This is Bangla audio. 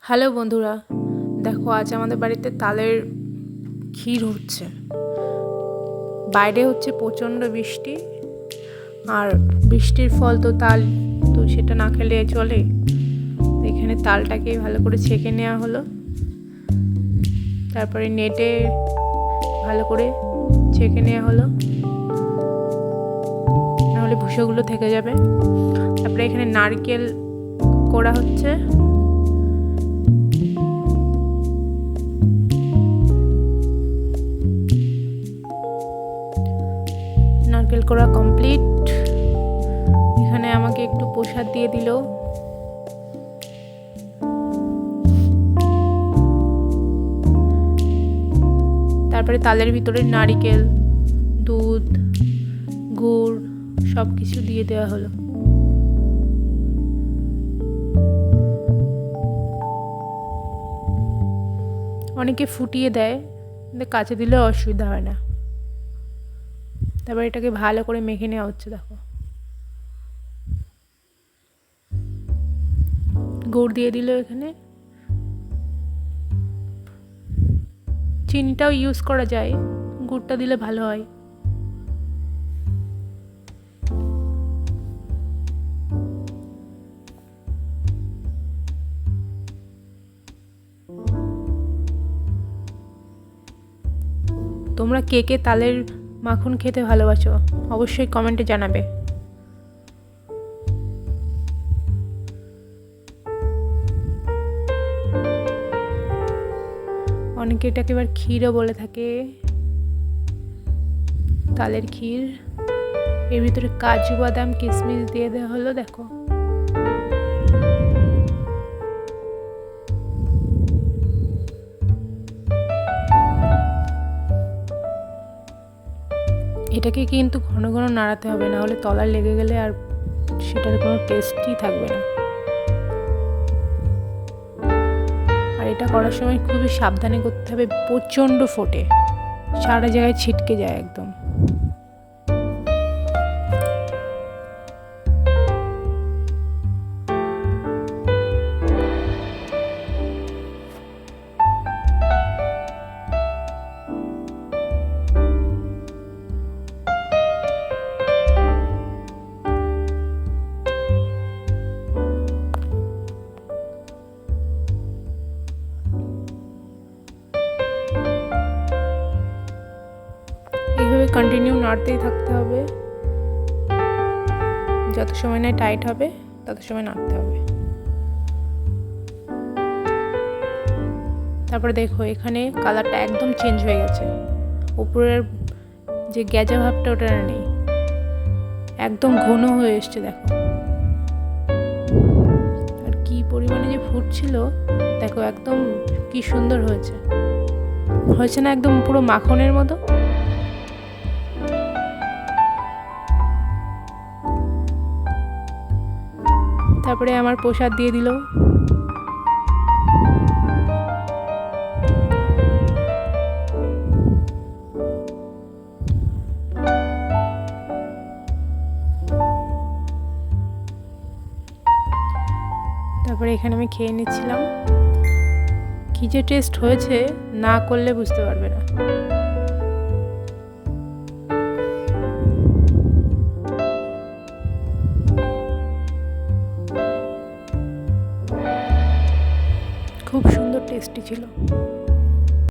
হ্যালো বন্ধুরা, দেখো আজ আমাদের বাড়িতে তালের ক্ষীর হচ্ছে। বাইরে হচ্ছে প্রচণ্ড বৃষ্টি, আর বৃষ্টির ফল তো তাল, তো সেটা না খেলে চলে। এখানে তালটাকে ভালো করে ছেঁকে নেওয়া হলো, তারপরে নেটে ভালো করে ছেঁকে নেওয়া হলো, নাহলে ভুষোগুলো থেকে যাবে। তারপরে এখানে নারকেল কোড়া হচ্ছে। নারকেল কোড়া কমপ্লিট। এখানে আমাকে একটু প্রসাদ দিয়ে দিল। তারপরে তালের ভিতরে নারকেল, দুধ, গুড় সব কিছু দিয়ে দেওয়া হলো। অনেকে ফুটিয়ে দেয়, কিন্তু কাছে দিলেও অসুবিধা হয় না। তারপর এটাকে ভালো করে মেখে নেওয়া হচ্ছে। দেখো, গুড় দিয়ে দিল। এখানে চিনিটাও ইউজ করা যায়, গুড়টা দিলে ভালো হয়। তোমরা কে কে তালের মাখন খেতে ভালোবাসো অবশ্যই কমেন্টে জানাবে। অনেকে এটাকে এবার ক্ষীরও বলে থাকে, তালের ক্ষীর। এর ভিতরে কাজু বাদাম কিশমিশ দিয়ে দেওয়া হলো। দেখো, এটাকে কিন্তু ঘন ঘন নাড়াতে হবে, না হলে তলায় লেগে গেলে আর সেটার কোনো টেস্টই থাকবে না। আর এটা করার সময় খুবই সাবধানে করতে হবে, প্রচণ্ড ফোটে, সারা জায়গায় ছিটকে যায় একদম। এইভাবে কন্টিনিউ নাড়তেই থাকতে হবে, যত সময় না টাইট হবে তত সময় নাড়তে হবে। তারপরে দেখো, এখানে কালারটা একদম চেঞ্জ হয়ে গেছে। উপরের যে গ্যাজা ভাবটা ওটা নেই, একদম ঘন হয়ে এসছে। দেখো, আর কি পরিমাণে যে ফুটছিল দেখো, একদম কি সুন্দর হয়েছে, হয়েছে না একদম পুরো মাখনের মতো। তারপরে আমার প্রসাদ দিয়ে দিল। তারপরে এখানে আমি খেয়ে নিচ্ছিলাম। কি যে টেস্ট হয়েছে, না করলে বুঝতে পারবে না। খুব সুন্দর টেস্টি ছিল।